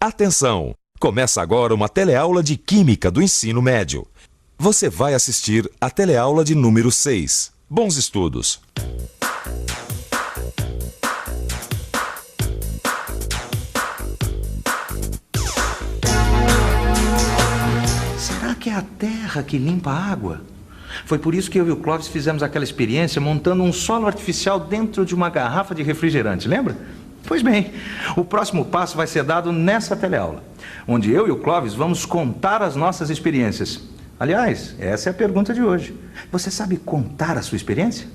Atenção! Começa agora uma teleaula de Química do Ensino Médio. Você vai assistir a teleaula de número 6. Bons estudos! Será que é a terra que limpa a água? Foi por isso que eu e o Clóvis fizemos aquela experiência montando um solo artificial dentro de uma garrafa de refrigerante, lembra? Pois bem, o próximo passo vai ser dado nessa teleaula, onde eu e o Clóvis vamos contar as nossas experiências. Aliás, essa é a pergunta de hoje. Você sabe contar a sua experiência?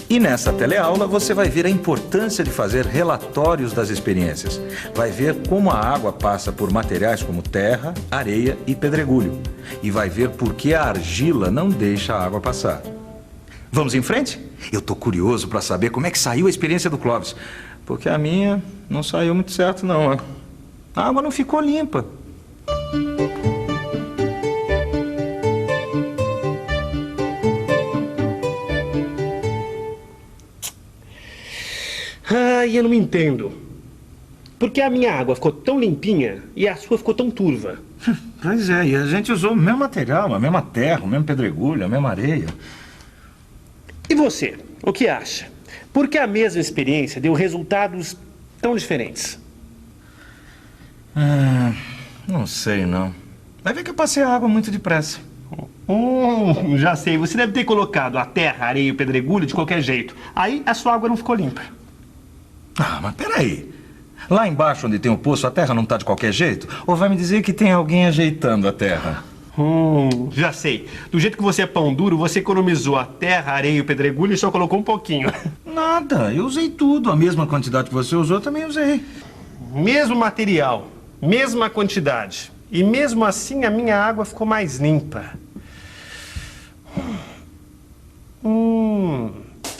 E nessa teleaula você vai ver a importância de fazer relatórios das experiências. Vai ver como a água passa por materiais como terra, areia e pedregulho. E vai ver por que a argila não deixa a água passar. Vamos em frente? Eu tô curioso para saber como é que saiu a experiência do Clóvis. Porque a minha não saiu muito certo, não. A água não ficou limpa. Eu não me entendo. Por que a minha água ficou tão limpinha e a sua ficou tão turva? Pois é, e a gente usou o mesmo material, a mesma terra, o mesmo pedregulho, a mesma areia. E você, o que acha? Por que a mesma experiência deu resultados tão diferentes? Não sei, não. Vai ver que eu passei a água muito depressa. Já sei. Você deve ter colocado a terra, a areia e o pedregulho de qualquer jeito. Aí a sua água não ficou limpa. Mas peraí. Lá embaixo onde tem o poço, a terra não está de qualquer jeito? Ou vai me dizer que tem alguém ajeitando a terra? Já sei. Do jeito que você é pão duro, você economizou a terra, a areia e o pedregulho e só colocou um pouquinho. Nada, eu usei tudo. A mesma quantidade que você usou, eu também usei. Mesmo material, mesma quantidade. E mesmo assim a minha água ficou mais limpa.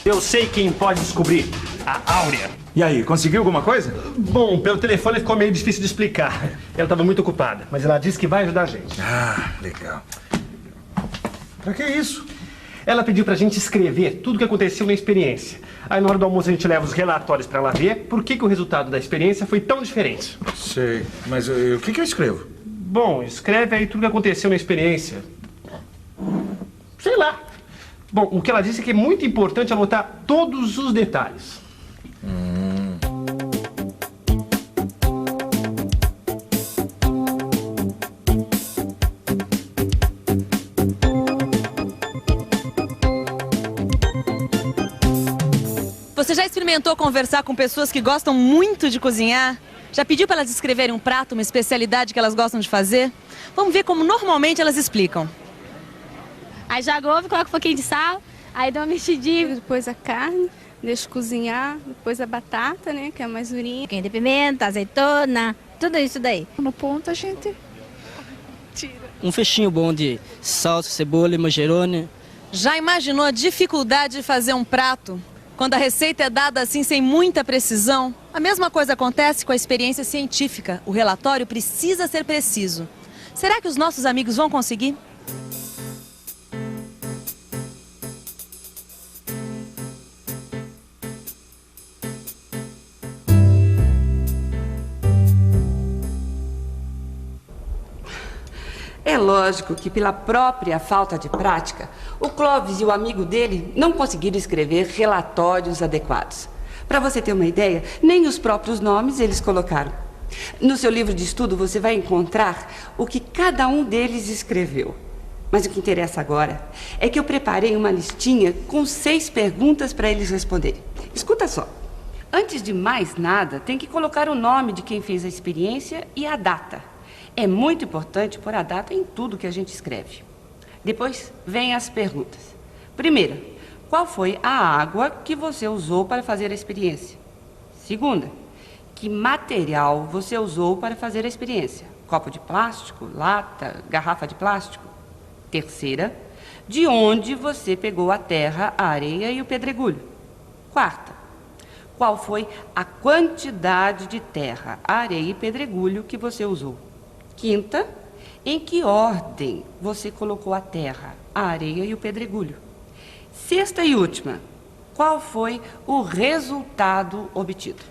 Eu sei quem pode descobrir. A Áurea. E aí, conseguiu alguma coisa? Bom, pelo telefone ficou meio difícil de explicar. Ela estava muito ocupada, mas ela disse que vai ajudar a gente. Legal. Pra que isso? Ela pediu pra gente escrever tudo o que aconteceu na experiência. Aí na hora do almoço a gente leva os relatórios pra ela ver por que o resultado da experiência foi tão diferente. Sei, mas o que eu escrevo? Bom, escreve aí tudo o que aconteceu na experiência. Sei lá. Bom, o que ela disse é que é muito importante anotar todos os detalhes. Você já experimentou conversar com pessoas que gostam muito de cozinhar? Já pediu para elas escreverem um prato, uma especialidade que elas gostam de fazer? Vamos ver como normalmente elas explicam. Aí joga o ovo, coloca um pouquinho de sal, aí dá uma mexidinha. Depois a carne, deixa cozinhar, depois a batata, né, que é mais durinha. Um pouquinho de pimenta, azeitona, tudo isso daí. No ponto a gente tira. Um fechinho bom de salsa, cebola e manjerone. Já imaginou a dificuldade de fazer um prato? Quando a receita é dada assim sem muita precisão? A mesma coisa acontece com a experiência científica. O relatório precisa ser preciso. Será que os nossos amigos vão conseguir? É lógico que, pela própria falta de prática, o Clóvis e o amigo dele não conseguiram escrever relatórios adequados. Para você ter uma ideia, nem os próprios nomes eles colocaram. No seu livro de estudo você vai encontrar o que cada um deles escreveu. Mas o que interessa agora é que eu preparei uma listinha com 6 perguntas para eles responderem. Escuta só. Antes de mais nada, tem que colocar o nome de quem fez a experiência e a data. É muito importante pôr a data em tudo que a gente escreve. Depois, vem as perguntas. Primeira, qual foi a água que você usou para fazer a experiência? Segunda, que material você usou para fazer a experiência? Copo de plástico, lata, garrafa de plástico? Terceira, de onde você pegou a terra, a areia e o pedregulho? Quarta, qual foi a quantidade de terra, areia e pedregulho que você usou? Quinta, em que ordem você colocou a terra, a areia e o pedregulho? Sexta e última, qual foi o resultado obtido?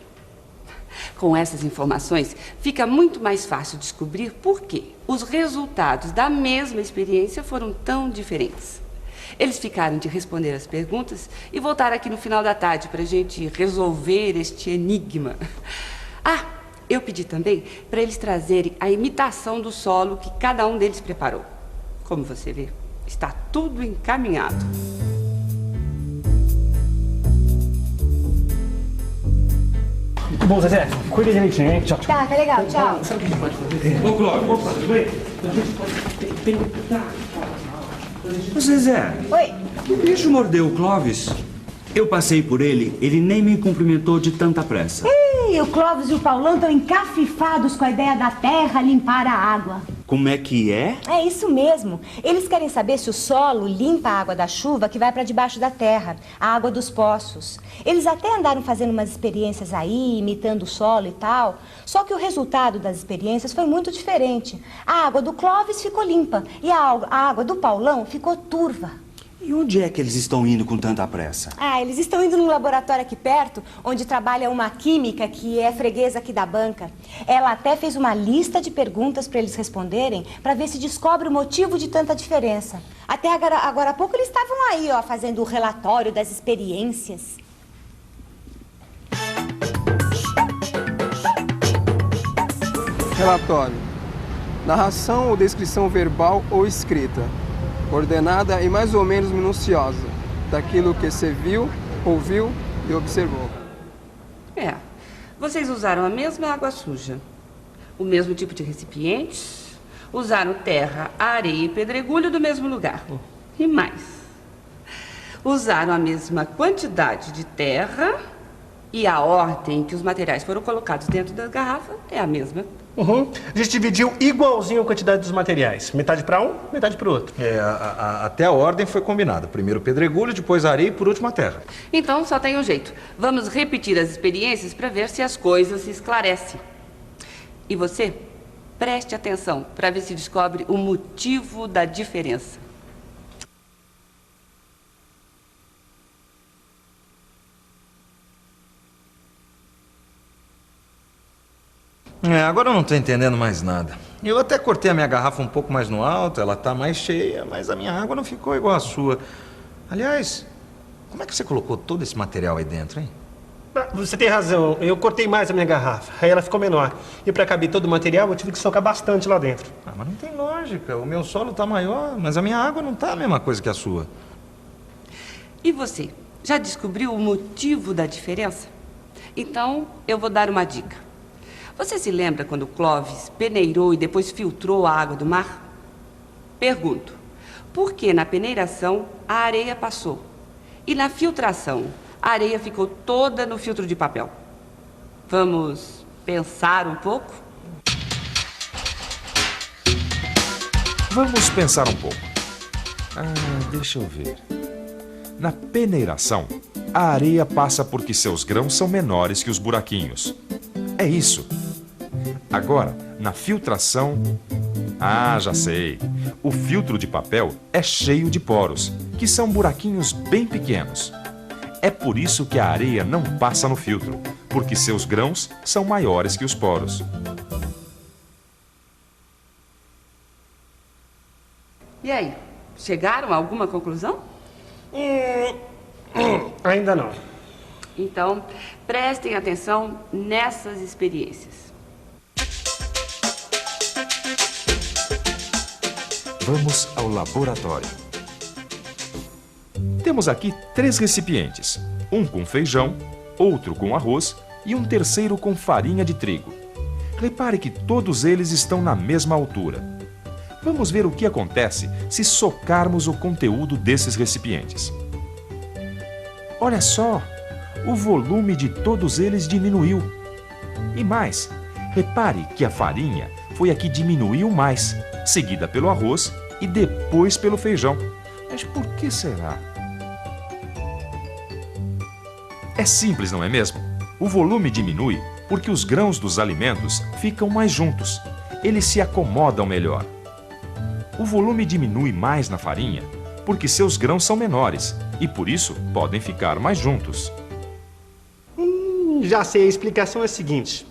Com essas informações, fica muito mais fácil descobrir por que os resultados da mesma experiência foram tão diferentes. Eles ficaram de responder as perguntas e voltaram aqui no final da tarde para a gente resolver este enigma. Ah, eu pedi também para eles trazerem a imitação do solo que cada um deles preparou. Como você vê, está tudo encaminhado. Muito bom, Zezé. Cuida direitinho, hein? Tchau, tchau. Tá legal, tchau. Sabe o que a gente pode fazer? Ô, Clóvis. Tudo bem? A gente pode perguntar. Ô, Zezé. Oi. O bicho mordeu o Clóvis. Eu passei por ele, ele nem me cumprimentou de tanta pressa. Ei, o Clóvis e o Paulão estão encafifados com a ideia da terra limpar a água. Como é que é? É isso mesmo. Eles querem saber se o solo limpa a água da chuva que vai para debaixo da terra, a água dos poços. Eles até andaram fazendo umas experiências aí, imitando o solo e tal. Só que o resultado das experiências foi muito diferente. A água do Clóvis ficou limpa e a água do Paulão ficou turva. E onde é que eles estão indo com tanta pressa? Ah, eles estão indo num laboratório aqui perto, onde trabalha uma química que é freguesa aqui da banca. Ela até fez uma lista de perguntas para eles responderem, para ver se descobre o motivo de tanta diferença. Até agora há pouco eles estavam aí, ó, fazendo o relatório das experiências. Relatório. Narração ou descrição verbal ou escrita, ordenada e mais ou menos minuciosa, daquilo que você viu, ouviu e observou. É, vocês usaram a mesma água suja, o mesmo tipo de recipiente, usaram terra, areia e pedregulho do mesmo lugar. E mais, usaram a mesma quantidade de terra e a ordem em que os materiais foram colocados dentro da garrafa é a mesma. A gente dividiu igualzinho a quantidade dos materiais. Metade para um, metade para o outro. Até a ordem foi combinada. Primeiro o pedregulho, depois a areia e por último a terra. Então só tem um jeito. Vamos repetir as experiências para ver se as coisas se esclarecem. E você, preste atenção para ver se descobre o motivo da diferença. Agora eu não estou entendendo mais nada. Eu até cortei a minha garrafa um pouco mais no alto, ela está mais cheia, mas a minha água não ficou igual à sua. Aliás, como é que você colocou todo esse material aí dentro, hein? Você tem razão, eu cortei mais a minha garrafa, aí ela ficou menor. E para caber todo o material, eu tive que socar bastante lá dentro. Mas não tem lógica, o meu solo está maior, mas a minha água não está a mesma coisa que a sua. E você, já descobriu o motivo da diferença? Então, eu vou dar uma dica. Você se lembra quando o Clóvis peneirou e depois filtrou a água do mar? Pergunto, por que na peneiração a areia passou e na filtração a areia ficou toda no filtro de papel? Vamos pensar um pouco? Vamos pensar um pouco. Deixa eu ver. Na peneiração, a areia passa porque seus grãos são menores que os buraquinhos. É isso. Agora, na filtração... já sei. O filtro de papel é cheio de poros, que são buraquinhos bem pequenos. É por isso que a areia não passa no filtro, porque seus grãos são maiores que os poros. E aí, chegaram a alguma conclusão? Ainda não. Então, prestem atenção nessas experiências. Vamos ao laboratório. Temos aqui 3 recipientes. Um com feijão, outro com arroz e um terceiro com farinha de trigo. Repare que todos eles estão na mesma altura. Vamos ver o que acontece se socarmos o conteúdo desses recipientes. Olha só! O volume de todos eles diminuiu. E mais, repare que a farinha foi a que diminuiu mais, seguida pelo arroz e depois pelo feijão. Mas por que será? É simples, não é mesmo? O volume diminui porque os grãos dos alimentos ficam mais juntos. Eles se acomodam melhor. O volume diminui mais na farinha porque seus grãos são menores e por isso podem ficar mais juntos. Já sei, a explicação é a seguinte.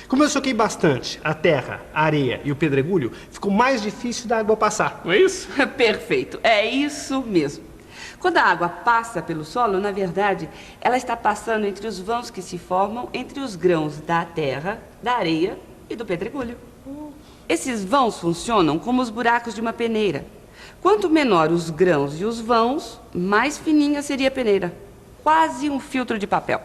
Como eu soquei bastante a terra, a areia e o pedregulho, ficou mais difícil da água passar, não é isso? Perfeito, é isso mesmo. Quando a água passa pelo solo, na verdade, ela está passando entre os vãos que se formam entre os grãos da terra, da areia e do pedregulho. Esses vãos funcionam como os buracos de uma peneira. Quanto menor os grãos e os vãos, mais fininha seria a peneira. Quase um filtro de papel.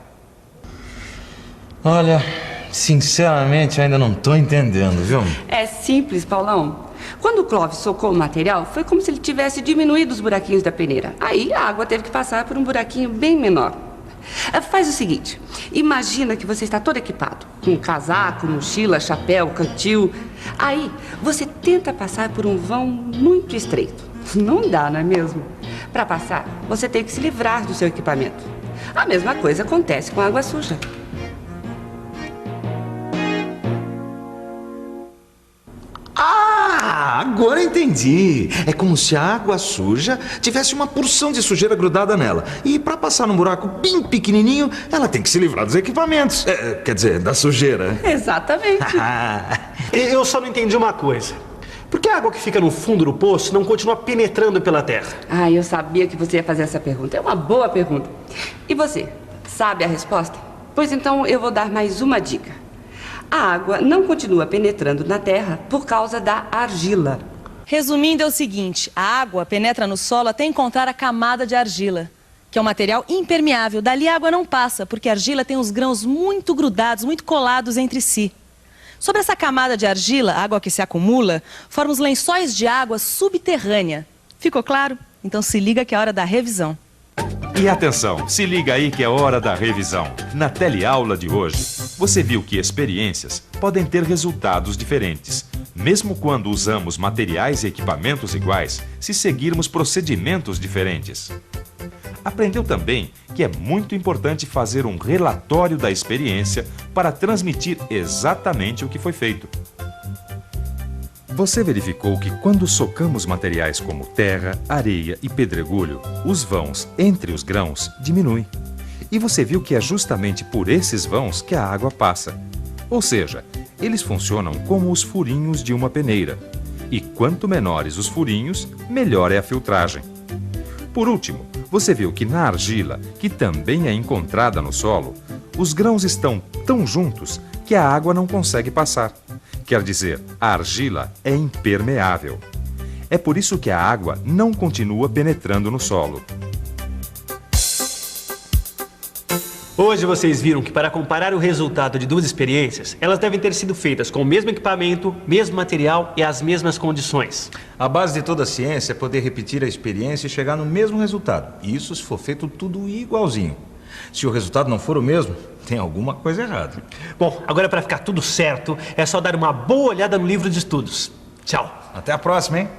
Olha, sinceramente, eu ainda não tô entendendo, viu? É simples, Paulão. Quando o Clóvis socou o material, foi como se ele tivesse diminuído os buraquinhos da peneira. Aí a água teve que passar por um buraquinho bem menor. Faz o seguinte, imagina que você está todo equipado, com casaco, mochila, chapéu, cantil. Aí você tenta passar por um vão muito estreito. Não dá, não é mesmo? Para passar, você tem que se livrar do seu equipamento. A mesma coisa acontece com a água suja. Agora entendi. É como se a água suja tivesse uma porção de sujeira grudada nela. E para passar num buraco bem pequenininho, ela tem que se livrar dos equipamentos. Quer dizer, da sujeira. Exatamente. Eu só não entendi uma coisa. Por que a água que fica no fundo do poço não continua penetrando pela terra? Eu sabia que você ia fazer essa pergunta. É uma boa pergunta. E você, sabe a resposta? Pois então eu vou dar mais uma dica. A água não continua penetrando na terra por causa da argila. Resumindo, é o seguinte: a água penetra no solo até encontrar a camada de argila, que é um material impermeável. Dali a água não passa, porque a argila tem os grãos muito grudados, muito colados entre si. Sobre essa camada de argila, a água que se acumula, forma os lençóis de água subterrânea. Ficou claro? Então se liga que é hora da revisão. E atenção, se liga aí que é hora da revisão. Na teleaula de hoje, você viu que experiências podem ter resultados diferentes, mesmo quando usamos materiais e equipamentos iguais, se seguirmos procedimentos diferentes. Aprendeu também que é muito importante fazer um relatório da experiência para transmitir exatamente o que foi feito. Você verificou que quando socamos materiais como terra, areia e pedregulho, os vãos entre os grãos diminuem. E você viu que é justamente por esses vãos que a água passa. Ou seja, eles funcionam como os furinhos de uma peneira. E quanto menores os furinhos, melhor é a filtragem. Por último, você viu que na argila, que também é encontrada no solo, os grãos estão tão juntos que a água não consegue passar. Quer dizer, a argila é impermeável. É por isso que a água não continua penetrando no solo. Hoje vocês viram que para comparar o resultado de duas experiências, elas devem ter sido feitas com o mesmo equipamento, mesmo material e as mesmas condições. A base de toda a ciência é poder repetir a experiência e chegar no mesmo resultado. Isso se for feito tudo igualzinho. Se o resultado não for o mesmo, tem alguma coisa errada. Bom, agora para ficar tudo certo, é só dar uma boa olhada no livro de estudos. Tchau. Até a próxima, hein?